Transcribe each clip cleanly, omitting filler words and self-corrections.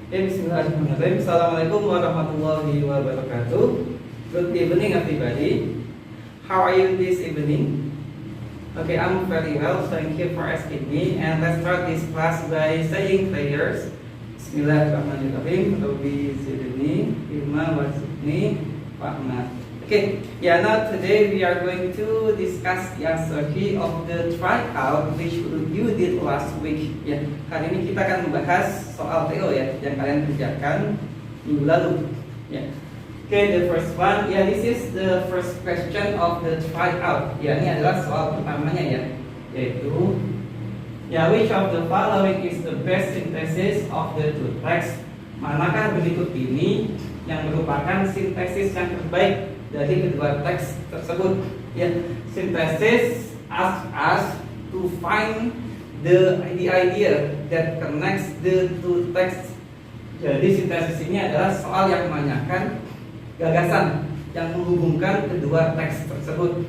Bismillahirrahmanirrahim. Assalamualaikum warahmatullahi wabarakatuh. Good evening, everybody. How are you this evening? Okay, I'm very well. Thank you for asking me. And let's start this class by saying prayers. Bismillahirrahmanirrahim. Rabbi zidni ilma warzuqni rahmat. Okay, now today we are going to discuss the answer key of the tryout which you did last week. Hari ini kita akan membahas soal TO yang kalian kerjakan minggu lalu. Okay, the first one, this is the first question of the tryout. Ini adalah soal pertamanya yaitu which of the following is the best synthesis of the two texts? Manakah berikut ini yang merupakan sintesis yang terbaik dari kedua teks tersebut? Synthesis asks us to find the idea that connects the two texts. Jadi sintesis ini adalah soal yang menanyakan gagasan yang menghubungkan kedua teks tersebut.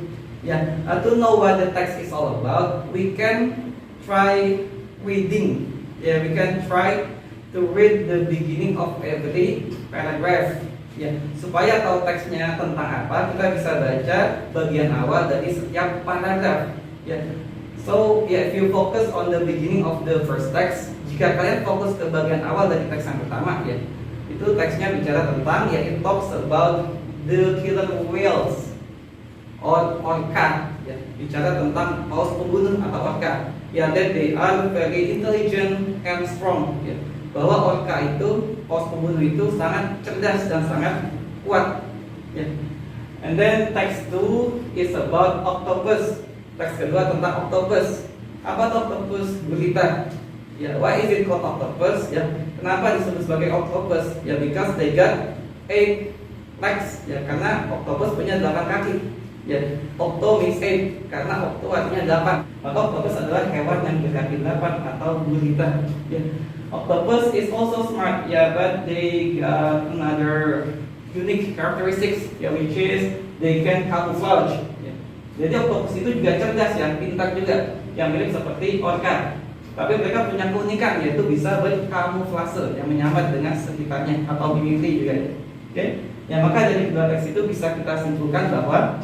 To know what the text is all about, we can try reading. We can try to read the beginning of every paragraph. Supaya tahu teksnya tentang apa, kita bisa baca bagian awal dari setiap paragraf. So if you focus on the beginning of the first text, jika kalian fokus ke bagian awal dari teks yang pertama, itu teksnya bicara tentang, it talks about the killer whales or orca, bicara tentang paus pembunuh atau orca. That they are very intelligent and strong. Bahwa orca itu, paus pembunuh itu sangat cerdas dan sangat kuat. And then text 2 is about octopus. Teks kedua tentang octopus. Apa octopus gurita? Why is it called octopus? Kenapa disebut sebagai octopus? Because they got 8 legs. Karena octopus punya 8 kaki. Octo means 8, karena octo artinya 8. Maka octopus adalah hewan yang berkaki 8 atau gurita. Octopus is also smart, but they got another unique characteristics, which is they can camouflage. Jadi octopus itu juga cerdas, pintar juga, yang mirip seperti orca. Tapi mereka punya keunikan, yaitu bisa berkamuflase, yang menyamar dengan sekitarnya atau mimikri juga. Maka dari kedua teks itu bisa kita simpulkan bahwa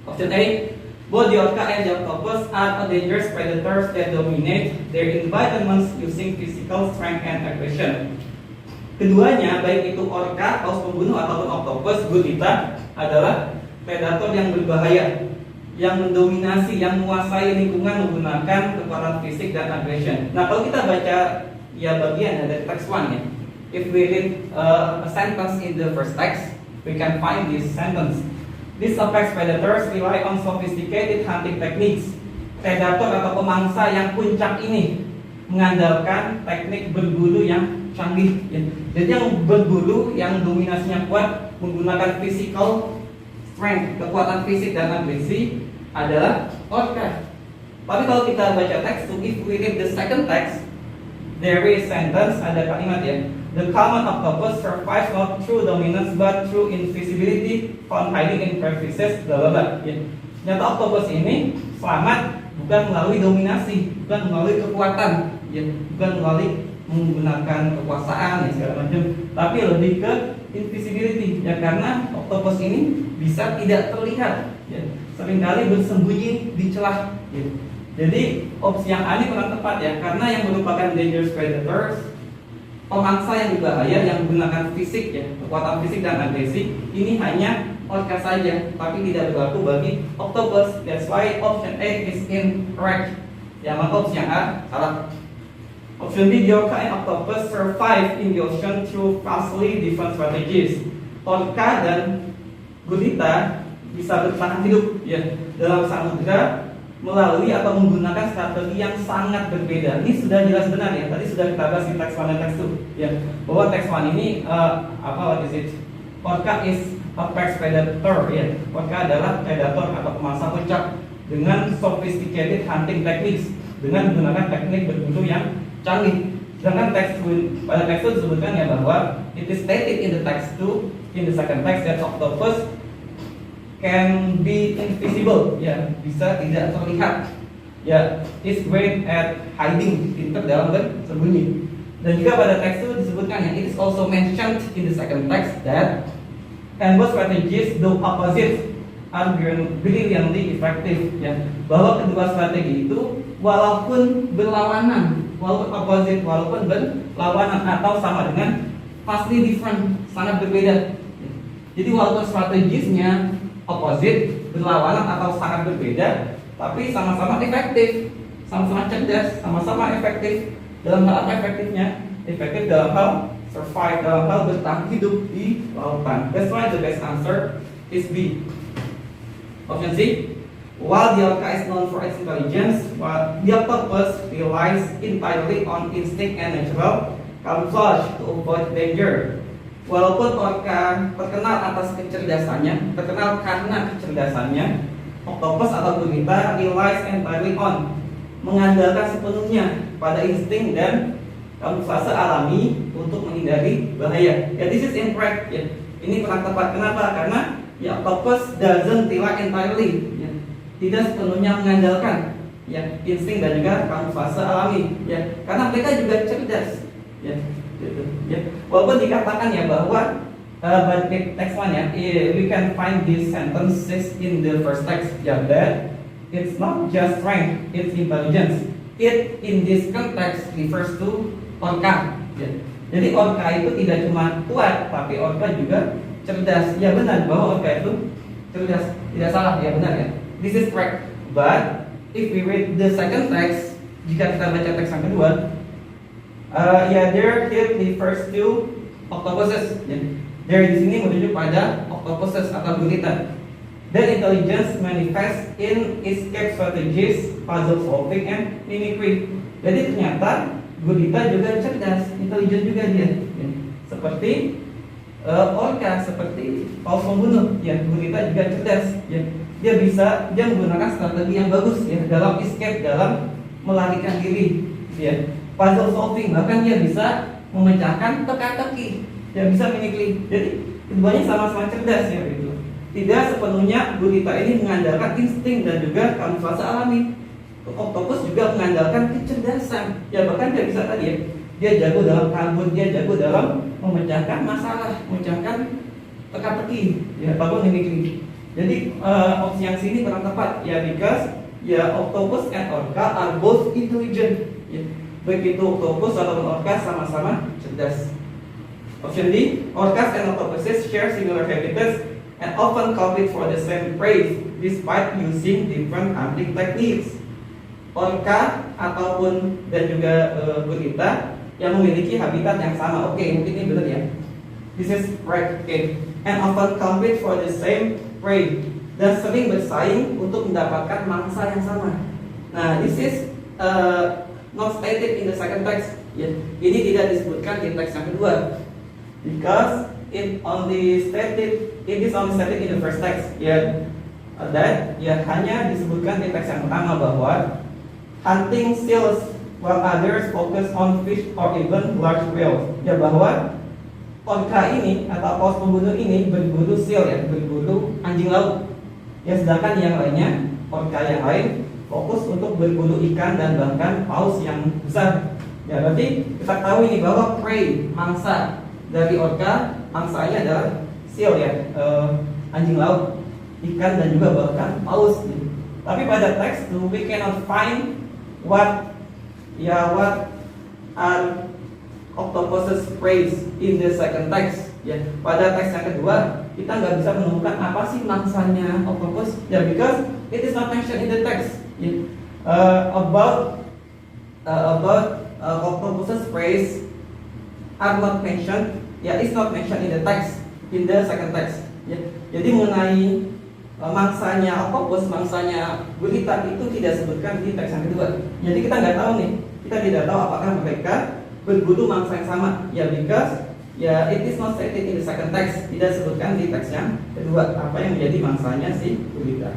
option A, both the orca and the octopus are dangerous predators that dominate their environments using physical strength and aggression. Keduanya, baik itu orca, paus pembunuh ataupun octopus gurita, adalah predator yang berbahaya, yang mendominasi, yang menguasai lingkungan menggunakan kekuatan fisik dan aggression. Nah, kalau kita baca bagian dari text 1, if we read a sentence in the first text, we can find this sentence. These apex predators rely on sophisticated hunting techniques. Predator atau pemangsa yang puncak ini mengandalkan teknik berburu yang canggih. Jadi yang berburu, yang dominasinya kuat, menggunakan physical strength, kekuatan fisik dan agresi, adalah orca. Tapi kalau kita baca teks, if we read the second text, there is sentence, ada kalimat the common octopus survives not through dominance but through invisibility, found hiding in crevices, blablabla. Nyata octopus ini selamat bukan melalui dominasi, bukan melalui kekuatan, bukan melalui menggunakan kekuasaan segala macam, tapi lebih ke invisibility, karena octopus ini bisa tidak terlihat, seringkali bersembunyi di celah. Jadi opsi yang A ini kurang tepat, karena yang merupakan dangerous predators, pemangsa yang berbahaya yang menggunakan fisik, kekuatan fisik dan agresi, ini hanya orca saja, tapi tidak berlaku bagi octopus. That's why option A is incorrect. Maka opsi yang A salah. Option B, the orca and octopus survive in the ocean through vastly different strategies. Orca dan gurita bisa bertahan hidup dalam samudera melalui atau menggunakan strategi yang sangat berbeda. Ini sudah jelas benar, tadi sudah kita bahas di teks 1 dan teks 2, bahwa teks 1 ini what is it? Orca is apex predator, Orca adalah predator atau pemangsa puncak dengan sophisticated hunting techniques, dengan menggunakan teknik berburu yang canggih. Sedangkan teks pada teks 2 disebutkan bahwa it is stated in the text 2, in the second text, that octopus can be invisible, bisa tidak terlihat, is great at hiding, pintar dalam bersembunyi. Dan juga pada teks itu disebutkan is also mentioned in the second text that and both strategies do opposite are brilliantly effective, ya. Bahwa kedua strategi itu walaupun berlawanan, walaupun opposite, walaupun berlawanan atau sama dengan vastly different, sangat berbeda. Jadi walaupun strategisnya opposite, berlawanan atau sangat berbeda, tapi sama-sama efektif, sama-sama cerdas, sama-sama efektif. Dalam hal apa efektifnya? Efektif dalam hal survive, dalam hal bertahan hidup di lautan. That's why the best answer is B. Option C. While the orca is known for its intelligence, while the octopus relies entirely on instinct and natural camouflage to avoid danger. Walaupun orca terkenal atas kecerdasannya, terkenal karena kecerdasannya, octopus atau gurita relies entirely on, mengandalkan sepenuhnya pada insting dan kamuflase alami untuk menghindari bahaya. Ya, this is incorrect. Ya. Ini kurang tepat. Kenapa? Karena ya, octopus doesn't rely entirely. Ya. Tidak sepenuhnya mengandalkan ya insting dan juga kamuflase alami. Ya. Karena mereka juga cerdas. Ya. Gitu. Ya. Walaupun dikatakan ya bahwa but text one ya, we can find these sentences in the first text. Ya, that it's not just strength, it's intelligence. It in this context refers to orca. Ya. Jadi orca itu tidak cuma kuat, tapi orca juga cerdas. Ya benar bahwa orca itu cerdas, tidak salah, ya benar ya. This is correct. But if we read the second text, jika kita baca teks yang kedua, there refers to octopuses. Ya. There di sini menuju pada octopuses atau gurita. Then intelligence manifests in escape strategies, puzzle solving, and mimicry. Jadi ternyata gurita juga cerdas, intelijen juga dia. Ya. Seperti orca, seperti paus pembunuh. Ya, gurita juga cerdas. Ya. Dia menggunakan strategi yang bagus ya dalam escape, dalam melarikan diri. Ya. Puzzle solving, bahkan dia bisa memecahkan teka-teki. Dia bisa mimicry. Jadi keduanya sama-sama cerdas ya gitu. Tidak sepenuhnya gurita ini mengandalkan insting dan juga kamuflase alami. Octopus juga mengandalkan kecerdasan. Ya bahkan dia bisa tadi ya, dia jago dalam kabur, dia jago dalam memecahkan masalah, memecahkan teka-teki, ya ataupun mimicry. Jadi opsi yang sini kurang tepat ya, because ya octopus and orca are both intelligent. Ya. Baik itu octopus ataupun orca sama-sama cerdas. Option D, orcas and octopuses share similar habitats and often compete for the same prey despite using different hunting techniques. Orca ataupun dan juga gurita yang memiliki habitat yang sama. Oke, mungkin ini benar ya. This is right. Okay. And often compete for the same prey, dan sering bersaing untuk mendapatkan mangsa yang sama. Nah, this is not stated in the second text. Ya. Ini tidak disebutkan di teks yang kedua. Because it is only stated in the first text. Ya, that ya hanya disebutkan di teks yang pertama bahwa hunting seals while others focus on fish or even large whales. Ya, bahwa orca ini atau paus pembunuh ini berburu seal ya, berburu anjing laut. Ya, sedangkan yang lainnya, orca yang lain fokus untuk berburu ikan dan bahkan paus yang besar. Ya, berarti kita tahu ini bahwa prey, mangsa dari orca, mangsanya adalah seal ya, anjing laut, ikan dan juga bahkan paus. Tapi pada teks itu we cannot find what are octopuses prey in the second text. Ya, pada teks yang kedua kita nggak bisa menemukan apa sih mangsanya octopus. Ya, because it is not mentioned in the text. Ya. About octopuses prey are not mentioned. Ya, it's not mentioned in the text, in the second text. Ya. Jadi mengenai mangsanya octopus, mangsanya gurita itu tidak sebutkan di teks yang kedua. Jadi kita nggak tahu nih, kita tidak tahu apakah mereka berburu mangsa yang sama. Ya, because ya it is not stated in the second text, tidak sebutkan di teks yang kedua apa yang menjadi mangsanya si gurita.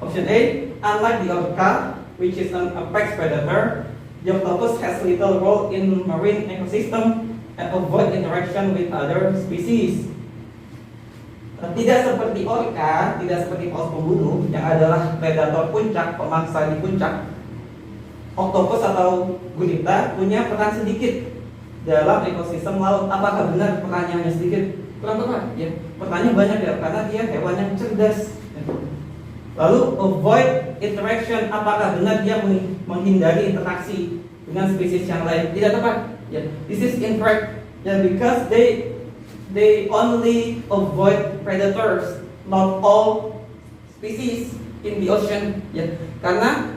Option A, unlike the orca, which is an apex predator, the octopus has little role in marine ecosystem and avoid interaction with other species. Tidak seperti orca, tidak seperti paus pembunuh yang adalah predator puncak, pemangsa di puncak. Octopus atau gurita punya peran sedikit dalam ekosistem laut. Apakah benar? Pertanyaannya sedikit kurang tepat ya. Pertanyaan banyak ya, karena dia hewan yang cerdas. Lalu avoid interaction, apakah benar dia menghindari interaksi dengan spesies yang lain? Tidak tepat ya. This is incorrect ya, because they only avoid predators, not all species in the ocean ya. Karena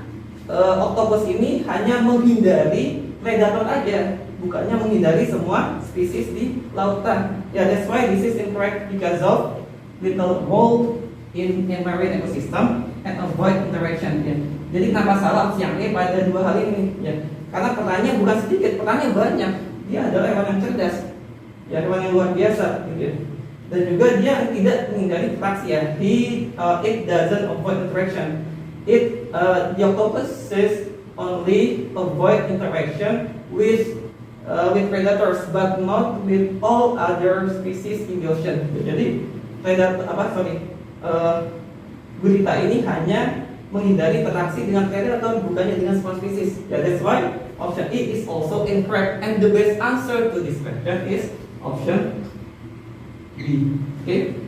octopus ini hanya menghindari predator aja, bukannya menghindari semua spesies di lautan. Ya, that's why this is incorrect, because of little role in marine ecosystem and avoid interaction. Ya. Jadi kenapa salah opsi yang E pada dua hal ini? Ya, karena pertanyaan bukan sedikit, pertanyaan banyak. Dia adalah hewan yang cerdas, ya, hewan yang luar biasa, gitu ya. Dan juga dia tidak menghindari interaksi ya. It doesn't avoid interaction. The octopus says only avoid interaction with predators, but not with all other species in the ocean. Jadi gurita ini hanya menghindari interaksi dengan predator, bukannya dengan semua spesies. Yeah, that's why option E is also incorrect, and the best answer to this question is option B. Okay.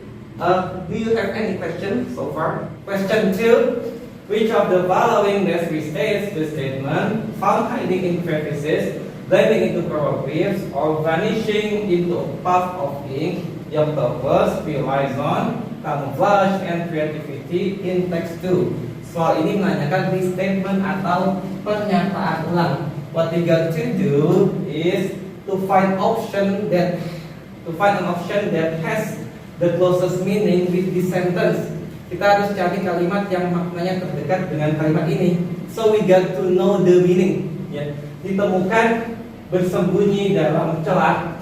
Do you have any question so far? Question 2. Which of the following best restates the statement found hiding in crevices, blending into coral reefs, or vanishing into a puff of ink? The octopus relies on camouflage and creativity in text 2. Soal ini menanyakan restatement atau pernyataan ulang. What we got to do is to find an option that has the closest meaning with this sentence. Kita harus cari kalimat yang maknanya terdekat dengan kalimat ini. So we got to know the meaning. Ya. Ditemukan bersembunyi dalam celah,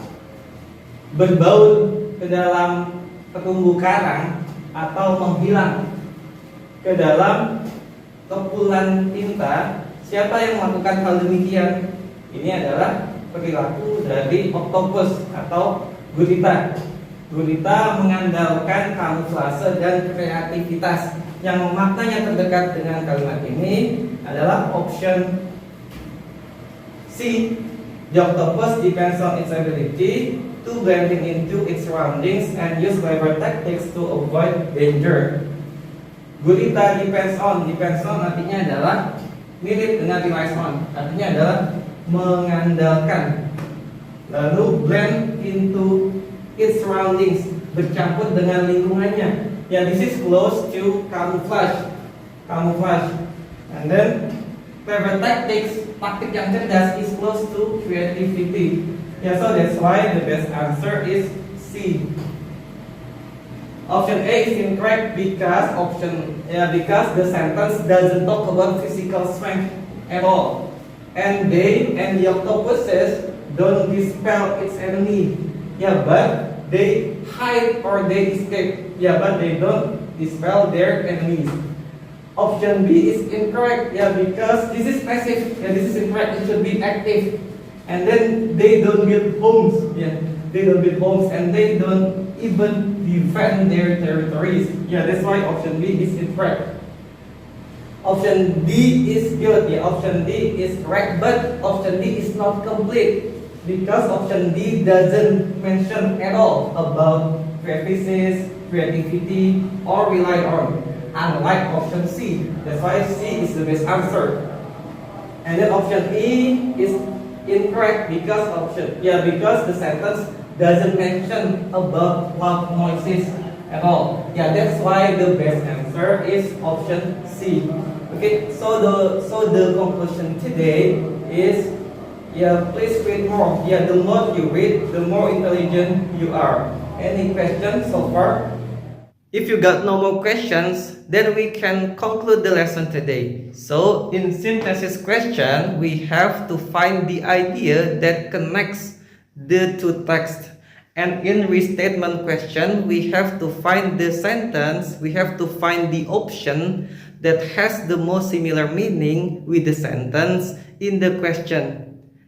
berbaur ke dalam terumbu karang, atau menghilang ke dalam kepulan tinta. Siapa yang melakukan hal demikian? Ini adalah perilaku dari octopus atau gurita. Gurita mengandalkan kamuflase dan kreativitas. Yang maknanya terdekat dengan kalimat ini adalah option C. The octopus depends on its ability to blending into its surroundings and use clever tactics to avoid danger. Gurita depends on artinya adalah mirip dengan relies on, artinya adalah mengandalkan. Lalu blend into its surroundings, bercampur dengan lingkungannya. Ya, this is close to camouflage. And then clever tactics, taktik yang cerdas, is close to creativity. Yeah, so that's why the best answer is C. Option A is incorrect because the sentence doesn't talk about physical strength at all. And the octopuses don't dispel its enemy. Yeah, but they hide or they escape. Yeah, but they don't dispel their enemies. Option B is incorrect. Yeah, because this is passive. Yeah, this is incorrect. It should be active. And then they don't build homes. Yeah, they don't build homes, and they don't even defend their territories. Yeah, that's why option B is incorrect. Option D is good. Yeah, option D is correct, but option D is not complete. Because option D doesn't mention at all about crevices, creativity, or rely on, unlike option C. That's why C is the best answer. And then option E is incorrect because the sentence doesn't mention about loud noises at all. Yeah, that's why the best answer is option C. Okay, so the conclusion today is, yeah, please read more. Yeah, the more you read, the more intelligent you are. Any questions so far? If you got no more questions, then we can conclude the lesson today. So, in synthesis question, we have to find the idea that connects the two texts. And in restatement question, we have to find the sentence, we have to find the option that has the most similar meaning with the sentence in the question.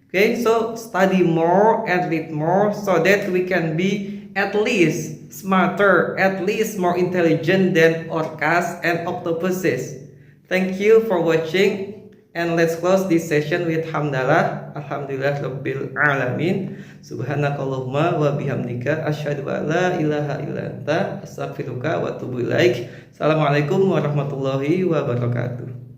Okay, so study more and read more so that we can be at least smarter, at least more intelligent than orcas and octopuses. Thank you for watching. And let's close this session with hamdalah. Alhamdulillah Rabbil Alamin. Subhanakallahumma wa bihamdika asyhadu an la ilaha illa anta astaghfiruka wa atubu ilaik. Assalamualaikum warahmatullahi wabarakatuh.